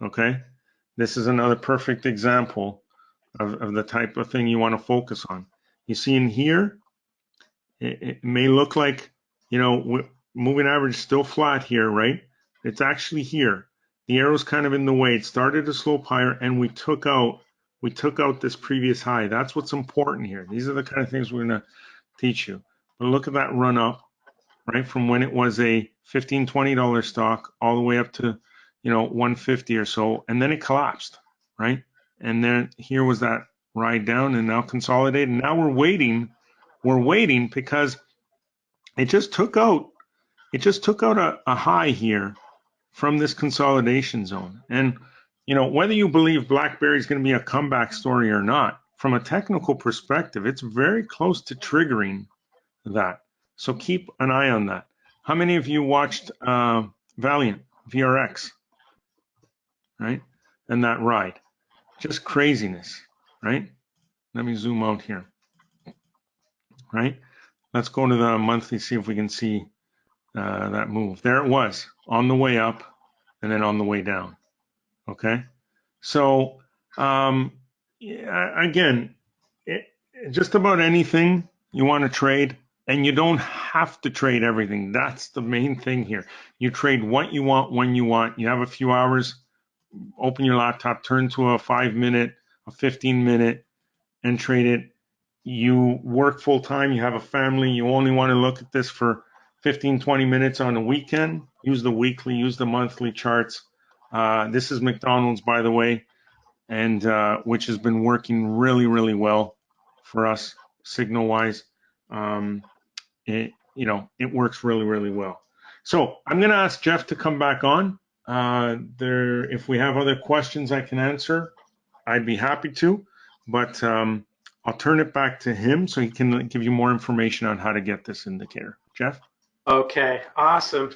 Okay. This is another perfect example of the type of thing you want to focus on. You see in here, it may look like, you know, moving average still flat here, right? It's actually here. The arrow's kind of in the way. It started to slope higher, and we took out this previous high. That's what's important here. These are the kind of things we're going to teach you. But look at that run up, right? From when it was a $15, $20 stock all the way up to, you know, 150 or so, and then it collapsed, right? And then here was that ride down, and now consolidated. And now we're waiting. We're waiting because it just took out a high here from this consolidation zone. And you know, whether you believe BlackBerry is going to be a comeback story or not, from a technical perspective, it's very close to triggering that. So keep an eye on that. How many of you watched Valiant, VRX, right? And that ride, just craziness, right? Let me zoom out here, right? Let's go to the monthly, see if we can see that move. There it was, on the way up and then on the way down, okay? So again, just about anything you want to trade, and you don't have to trade everything. That's the main thing here. You trade what you want when you want. You have a few hours, open your laptop, turn to a 5-minute, a 15-minute, and trade it. You work full time, you have a family, you only want to look at this for 15, 20 minutes on a weekend. Use the weekly, use the monthly charts. This is McDonald's, by the way, and which has been working really, really well for us signal-wise. It works really, really well. So I'm going to ask Jeff to come back on. If we have other questions I can answer, I'd be happy to, but I'll turn it back to him so he can give you more information on how to get this indicator. Jeff? Okay, awesome.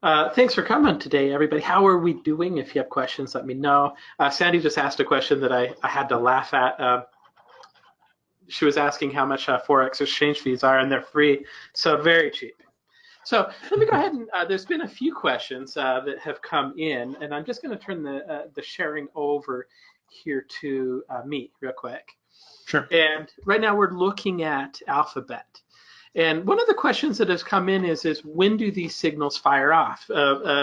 Thanks for coming today, everybody. How are we doing? If you have questions, let me know. Sandy just asked a question that I had to laugh at. she was asking how much forex exchange fees are, and they're free, so very cheap. So let me go ahead and there's been a few questions that have come in, and I'm just going to turn the sharing over here to me real quick. Sure. And right now we're looking at Alphabet. And one of the questions that has come in is when do these signals fire off?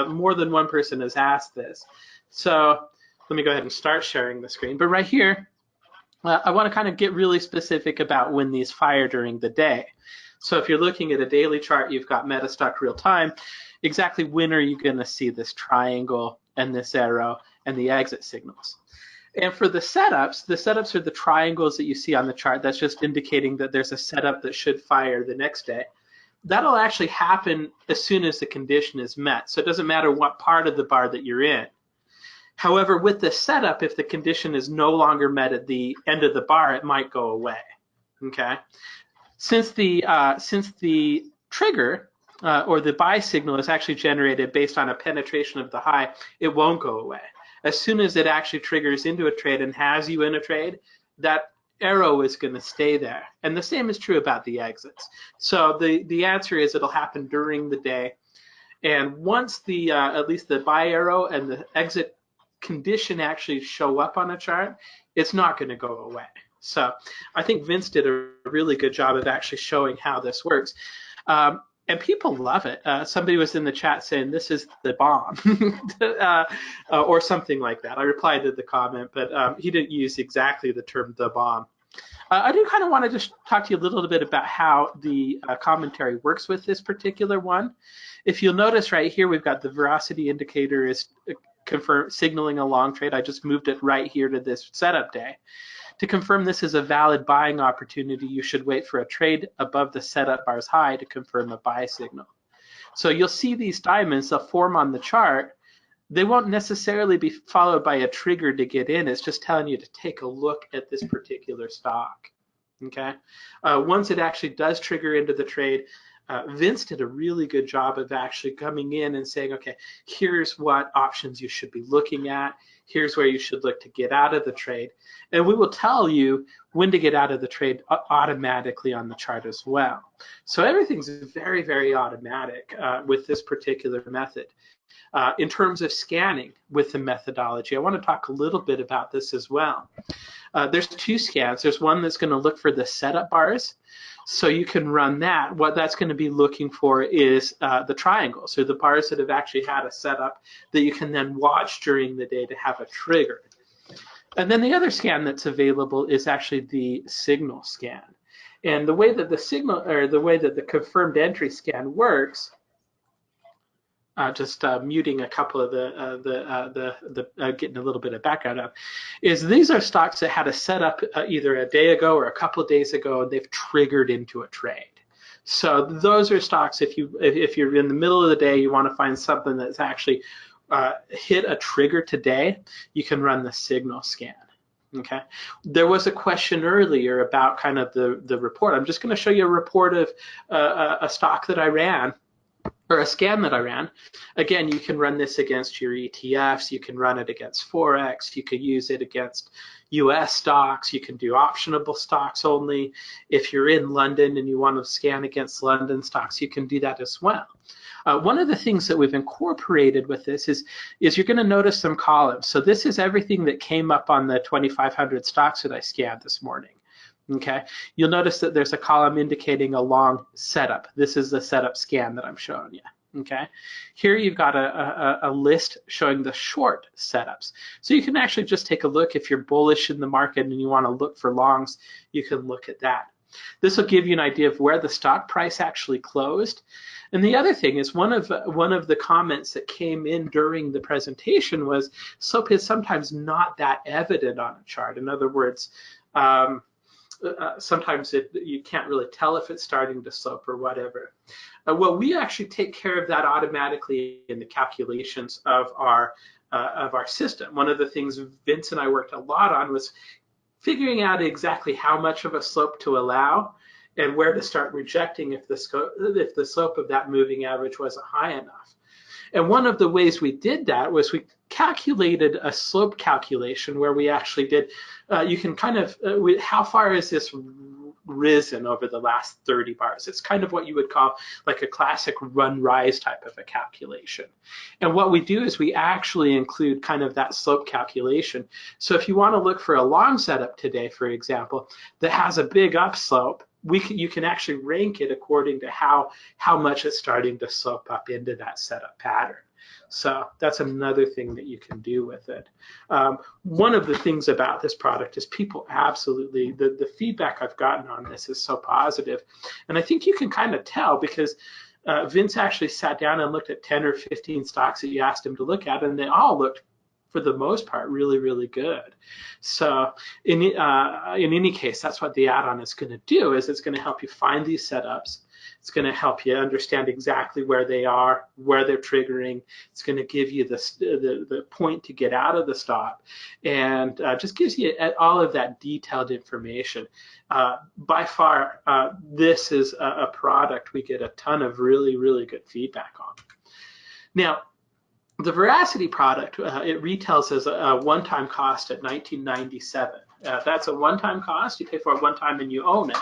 More than one person has asked this. So let me go ahead and start sharing the screen. But right here, I want to kind of get really specific about when these fire during the day. So if you're looking at a daily chart, you've got Metastock real time. Exactly when are you going to see this triangle and this arrow and the exit signals? And for the setups are the triangles that you see on the chart. That's just indicating that there's a setup that should fire the next day. That'll actually happen as soon as the condition is met. So it doesn't matter what part of the bar that you're in. However, with the setup, if the condition is no longer met at the end of the bar, it might go away. Okay. Since the trigger or the buy signal is actually generated based on a penetration of the high, it won't go away. As soon as it actually triggers into a trade and has you in a trade, that arrow is going to stay there. And the same is true about the exits. So the answer is it'll happen during the day. And once the at least the buy arrow and the exit condition actually show up on a chart, it's not going to go away. So I think Vince did a really good job of actually showing how this works. And people love it. Somebody was in the chat saying, this is the bomb, or something like that. I replied to the comment, but he didn't use exactly the term the bomb. I do kind of want to just talk to you a little bit about how the commentary works with this particular one. If you'll notice right here, we've got the Veracity indicator is signaling a long trade. I just moved it right here to this setup day. To confirm this is a valid buying opportunity, you should wait for a trade above the setup bar's high to confirm a buy signal. So you'll see these diamonds, they'll form on the chart. They won't necessarily be followed by a trigger to get in. It's just telling you to take a look at this particular stock. Okay. Once it actually does trigger into the trade, Vince did a really good job of actually coming in and saying, okay, here's what options you should be looking at. Here's where you should look to get out of the trade. And we will tell you when to get out of the trade automatically on the chart as well. So everything's very, very automatic with this particular method. In terms of scanning with the methodology, I want to talk a little bit about this as well. There's two scans. There's one that's going to look for the setup bars. So you can run that. What that's going to be looking for is the triangles, so the bars that have actually had a setup that you can then watch during the day to have a trigger. And then the other scan that's available is actually the signal scan. And the way that the signal, or the way that the confirmed entry scan works, just muting a couple of getting a little bit of background up, is these are stocks that had a setup either a day ago or a couple of days ago, and they've triggered into a trade. So those are stocks, if you're in the middle of the day, you want to find something that's actually hit a trigger today, you can run the signal scan. Okay. There was a question earlier about kind of the report. I'm just going to show you a report of a stock that I ran, or a scan that I ran. Again, you can run this against your ETFs, you can run it against forex, you could use it against US stocks, you can do optionable stocks only. If you're in London and you want to scan against London stocks, you can do that as well. One of the things that we've incorporated with this is you're going to notice some columns. So this is everything that came up on the 2,500 stocks that I scanned this morning. Okay, you'll notice that there's a column indicating a long setup. This is the setup scan that I'm showing you. Okay, here you've got a list showing the short setups. So you can actually just take a look. If you're bullish in the market and you want to look for longs, you can look at that. This will give you an idea of where the stock price actually closed. And the other thing is one of the comments that came in during the presentation was SOAP is sometimes not that evident on a chart. In other words, sometimes you can't really tell if it's starting to slope or whatever. Well, we actually take care of that automatically in the calculations of our system. One of the things Vince and I worked a lot on was figuring out exactly how much of a slope to allow and where to start rejecting if the slope of that moving average wasn't high enough. And one of the ways we did that was we calculated a slope calculation where we actually did, you can kind of, how far is this risen over the last 30 bars? It's kind of what you would call like a classic run rise type of a calculation. And what we do is we actually include kind of that slope calculation. So if you want to look for a long setup today, for example, that has a big upslope, you can actually rank it according to how much it's starting to slope up into that setup pattern. So that's another thing that you can do with it. One of the things about this product is people absolutely, the feedback I've gotten on this is so positive. And I think you can kind of tell because Vince actually sat down and looked at 10 or 15 stocks that you asked him to look at, and they all looked, for the most part, really, really good. So in any case, that's what the add-on is going to do, is it's going to help you find these setups. It's going to help you understand exactly where they are, where they're triggering. It's going to give you the point to get out of the stop, and just gives you all of that detailed information. By far, this is a product we get a ton of really, really good feedback on. Now, the Veracity product, it retails as a one-time cost at $19.97. That's a one-time cost. You pay for it one time and you own it.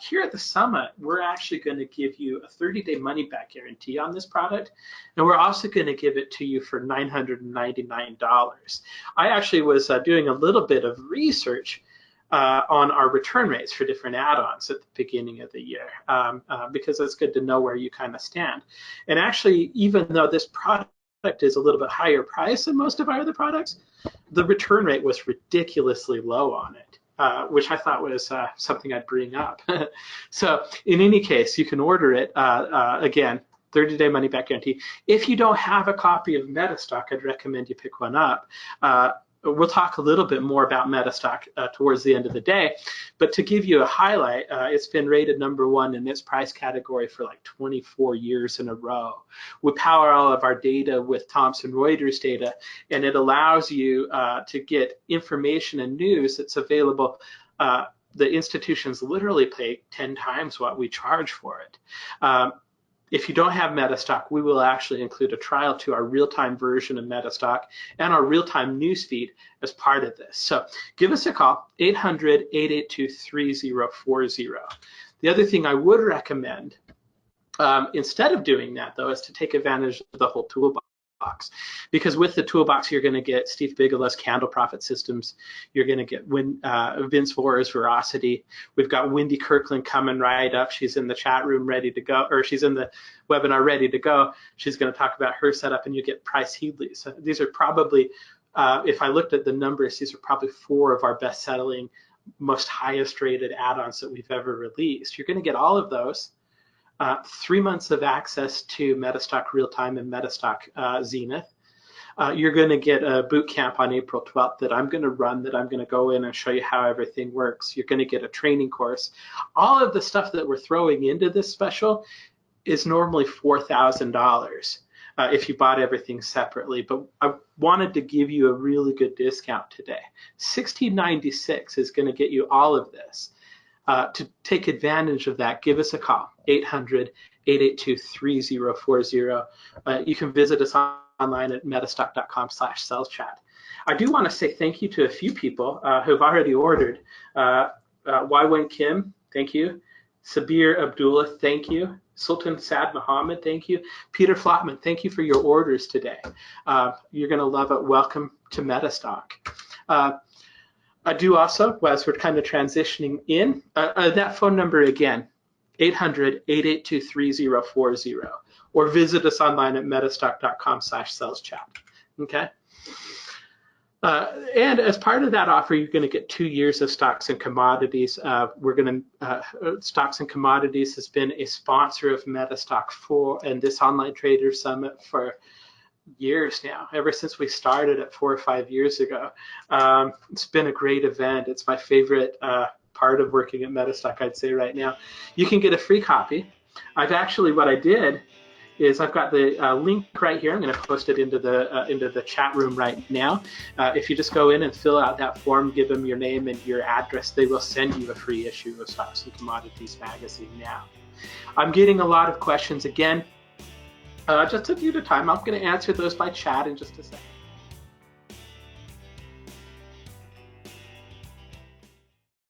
Here at the Summit, we're actually going to give you a 30-day money-back guarantee on this product, and we're also going to give it to you for $999. I actually was doing a little bit of research on our return rates for different add-ons at the beginning of the year, because it's good to know where you kind of stand. And actually, even though this product is a little bit higher price than most of our other products, the return rate was ridiculously low on it. Which I thought was something I'd bring up. So in any case, you can order it, again, 30-day money-back guarantee. If you don't have a copy of Metastock, I'd recommend you pick one up. We'll talk a little bit more about Metastock towards the end of the day, but to give you a highlight, it's been rated #1 in its price category for like 24 years in a row. We power all of our data with Thomson Reuters data, and it allows you to get information and news that's available. The institutions literally pay 10 times what we charge for it. If you don't have Metastock, we will actually include a trial to our real-time version of Metastock and our real-time newsfeed as part of this. So give us a call, 800-882-3040. The other thing I would recommend, instead of doing that, though, is to take advantage of the whole toolbox. Because with the toolbox, you're going to get Steve Bigelow's candle profit systems. You're going to get Vince Vora's Veracity. We've got Wendy Kirkland coming right up. She's in the chat room ready to go, or she's in the webinar ready to go. She's going to talk about her setup, and you get Price Headley. So these are probably, if I looked at the numbers, these are probably 4 of our best-selling, most highest-rated add-ons that we've ever released. You're going to get all of those. 3 months of access to Metastock Real-Time and Metastock Zenith. You're going to get a boot camp on April 12th that I'm going to run, that I'm going to go in and show you how everything works. You're going to get a training course. All of the stuff that we're throwing into this special is normally $4,000 if you bought everything separately, but I wanted to give you a really good discount today. $16.96 is going to get you all of this. To take advantage of that, give us a call, 800-882-3040. You can visit us online at metastock.com/saleschat. I do want to say thank you to a few people who've already ordered. Ywen Kim, thank you. Sabir Abdullah, thank you. Sultan Saad Muhammad, thank you. Peter Flotman, thank you for your orders today. You're going to love it. Welcome to Metastock. I do also, as we're kind of transitioning in, that phone number again, 800-882-3040, or visit us online at metastock.com/saleschat. Okay. And as part of that offer, you're going to get 2 years of Stocks and Commodities. Stocks and Commodities has been a sponsor of Metastock and this Online Trader Summit for years now, ever since we started it 4 or 5 years ago. It's been a great event. It's my favorite part of working at Metastock, I'd say right now. You can get a free copy. What I did is I've got the link right here. I'm going to post it into the chat room right now. If you just go in and fill out that form, give them your name and your address, they will send you a free issue of Stocks and Commodities magazine now. I'm getting a lot of questions again. Just a few at a time. I'm going to answer those by chat in just a second.